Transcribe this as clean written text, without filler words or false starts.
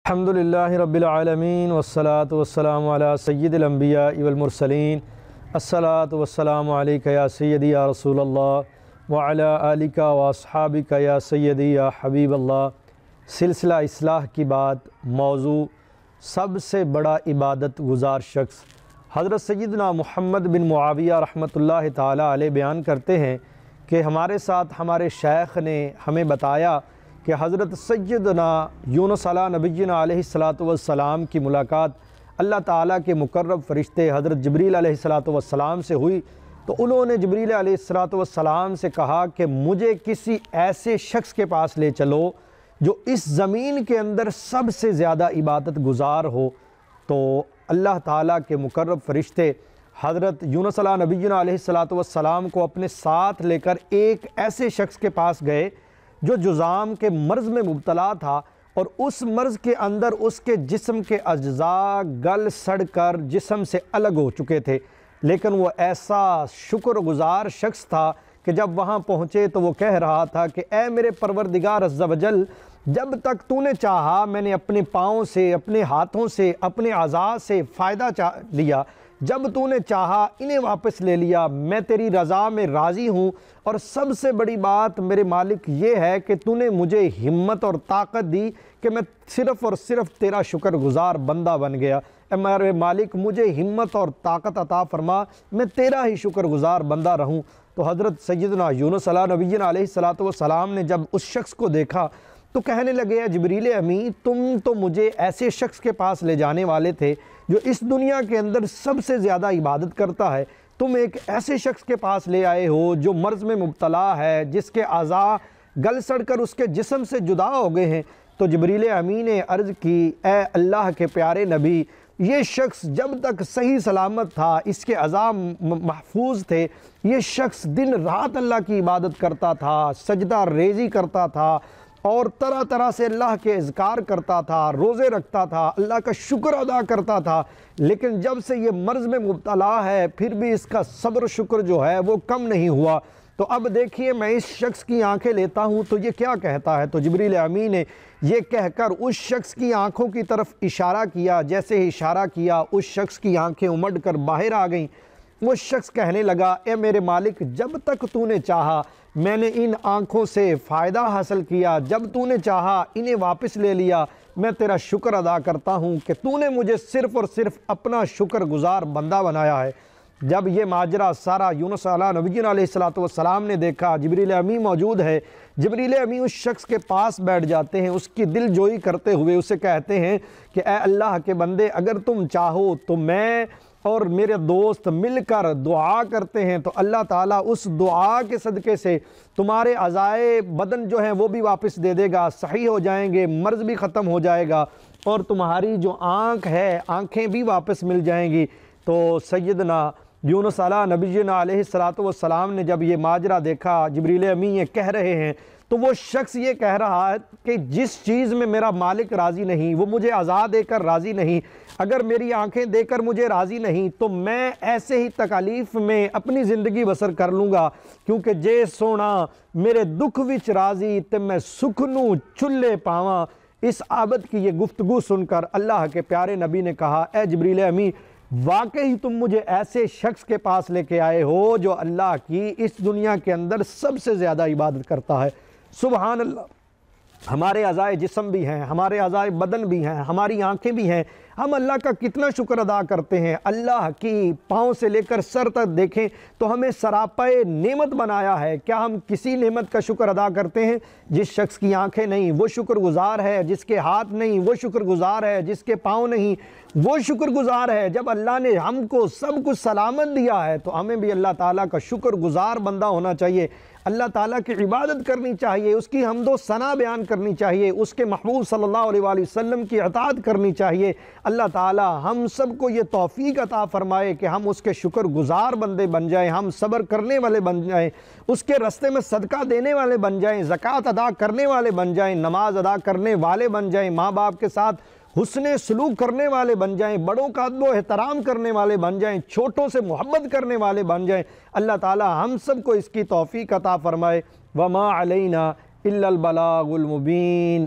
الحمدللہ رب العالمین والصلاة والسلام علی سید الانبیاء والمرسلین الصلاة والسلام علیکہ یا سیدی یا رسول اللہ وعلی آلکہ واصحابکہ یا سیدی یا حبیب اللہ۔ سلسلہ اصلاح کی بات، موضوع سب سے بڑا عبادت گزار شخص۔ حضرت سیدنا محمد بن معاویہ رحمۃ اللہ تعالی علیہ بیان کرتے ہیں کہ ہمارے ساتھ ہمارے شیخ نے ہمیں بتایا کہ حضرت سیدنا یونس علیہ نبینا علیہ السلام کی ملاقات اللہ تعالیٰ کے مقرب فرشتے حضرت جبریل علیہ السلام سے ہوئی، تو انہوں نے جبریل علیہ السلام سے کہا کہ مجھے کسی ایسے شخص کے پاس لے چلو جو اس زمین کے اندر سب سے زیادہ عبادت گزار ہو۔ تو اللہ تعالیٰ کے مقرب فرشتے حضرت یونس علیہ نبینا علیہ السلام کو اپنے ساتھ لے کر ایک ایسے شخص کے پاس گئے جو جذام کے مرض میں مبتلا تھا، اور اس مرض کے اندر اس کے جسم کے اجزاء گل سڑ کر جسم سے الگ ہو چکے تھے، لیکن وہ ایسا شکر گزار شخص تھا کہ جب وہاں پہنچے تو وہ کہہ رہا تھا کہ اے میرے پروردگار عز و جل، جب تک تو نے چاہا میں نے اپنے پاؤں سے، اپنے ہاتھوں سے، اپنے اعضاء سے فائدہ لیا، جب تو نے چاہا انہیں واپس لے لیا۔ میں تیری رضا میں راضی ہوں، اور سب سے بڑی بات میرے مالک یہ ہے کہ تو نے مجھے ہمت اور طاقت دی کہ میں صرف اور صرف تیرا شکر گزار بندہ بن گیا۔ اے میرے مالک مجھے ہمت اور طاقت عطا فرما، میں تیرا ہی شکر گزار بندہ رہوں۔ تو حضرت سیدنا یونس علیہ نبینا علیہ السلام نے جب اس شخص کو دیکھا تو کہنے لگے اے جبریل امی، تم تو مجھے ایسے شخص کے پاس لے جانے والے تھے جو اس دنیا کے اندر سب سے زیادہ عبادت کرتا ہے، تم ایک ایسے شخص کے پاس لے آئے ہو جو مرض میں مبتلا ہے، جس کے اعضاء گل سڑ کر اس کے جسم سے جدا ہو گئے ہیں۔ تو جبریل امی نے عرض کی اے اللہ کے پیارے نبی، یہ شخص جب تک صحیح سلامت تھا، اس کے اعضاء محفوظ تھے، یہ شخص دن رات اللہ کی عبادت کرتا تھا، سجدہ ریزی کرتا تھا، اور طرح طرح سے اللہ کے اذکار کرتا تھا، روزے رکھتا تھا، اللہ کا شکر ادا کرتا تھا، لیکن جب سے یہ مرض میں مبتلا ہے پھر بھی اس کا صبر و شکر جو ہے وہ کم نہیں ہوا۔ تو اب دیکھیے میں اس شخص کی آنکھیں لیتا ہوں تو یہ کیا کہتا ہے۔ تو جبریل امی نے یہ کہہ کر اس شخص کی آنکھوں کی طرف اشارہ کیا، جیسے ہی اشارہ کیا اس شخص کی آنکھیں امڑ کر باہر آ گئیں۔ وہ شخص کہنے لگا اے میرے مالک، جب تک تو نے چاہا میں نے ان آنکھوں سے فائدہ حاصل کیا، جب تو نے چاہا انہیں واپس لے لیا، میں تیرا شکر ادا کرتا ہوں کہ تو نے مجھے صرف اور صرف اپنا شکر گزار بندہ بنایا ہے۔ جب یہ ماجرا سارا یونس علیہ نبینا علیہ السلام نے دیکھا، جبریل امی موجود ہے، جبریل امی اس شخص کے پاس بیٹھ جاتے ہیں، اس کی دل جوئی کرتے ہوئے اسے کہتے ہیں کہ اے اللہ کے بندے، اگر تم چاہو تو میں اور میرے دوست مل کر دعا کرتے ہیں تو اللہ تعالیٰ اس دعا کے صدقے سے تمہارے اعضائے بدن جو ہیں وہ بھی واپس دے دے گا، صحیح ہو جائیں گے، مرض بھی ختم ہو جائے گا، اور تمہاری جو آنکھ ہے آنکھیں بھی واپس مل جائیں گی۔ تو سیدنا یونس علیہ نبینا علیہ السلام نے جب یہ ماجرا دیکھا، جبریل امی یہ کہہ رہے ہیں، تو وہ شخص یہ کہہ رہا ہے کہ جس چیز میں میرا مالک راضی نہیں، وہ مجھے عطا دے کر راضی نہیں، اگر میری آنکھیں دے کر مجھے راضی نہیں تو میں ایسے ہی تکالیف میں اپنی زندگی بسر کر لوں گا، کیونکہ جے سونا میرے دکھ وچ راضی تے میں سکھ نو چلے پاواں۔ اس عابد کی یہ گفتگو سن کر اللہ کے پیارے نبی نے کہا اے جبریل امی، واقعی تم مجھے ایسے شخص کے پاس لے کے آئے ہو جو اللہ کی اس دنیا کے اندر سب سے زیادہ عبادت کرتا ہے۔ سبحان اللہ، ہمارے اعضائے جسم بھی ہیں، ہمارے اعضائے بدن بھی ہیں، ہماری آنکھیں بھی ہیں، ہم اللہ کا کتنا شکر ادا کرتے ہیں۔ اللہ کی پاؤں سے لے کر سر تک دیکھیں تو ہمیں سراپے نعمت بنایا ہے، کیا ہم کسی نعمت کا شکر ادا کرتے ہیں؟ جس شخص کی آنکھیں نہیں وہ شکر گزار ہے، جس کے ہاتھ نہیں وہ شکر گزار ہے، جس کے پاؤں نہیں وہ شکر گزار ہے۔ جب اللہ نے ہم کو سب کچھ سلامت دیا ہے تو ہمیں بھی اللہ تعالیٰ کا شکر گزار بندہ ہونا چاہیے، اللہ تعالیٰ کی عبادت کرنی چاہیے، اس کی حمد و ثنا بیان کرنی چاہیے، اس کے محبوب صلی اللہ علیہ وآلہ وسلم کی اطاعت کرنی چاہیے۔ اللہ تعالیٰ ہم سب کو یہ توفیق عطا فرمائے کہ ہم اس کے شکر گزار بندے بن جائیں، ہم صبر کرنے والے بن جائیں، اس کے رستے میں صدقہ دینے والے بن جائیں، زکوٰۃ ادا کرنے والے بن جائیں، نماز ادا کرنے والے بن جائیں، ماں باپ کے ساتھ حسن سلوک کرنے والے بن جائیں، بڑوں کا ادب و احترام کرنے والے بن جائیں، چھوٹوں سے محبت کرنے والے بن جائیں۔ اللہ تعالیٰ ہم سب کو اس کی توفیق عطا فرمائے۔ وما علینا الا البلاغ المبین۔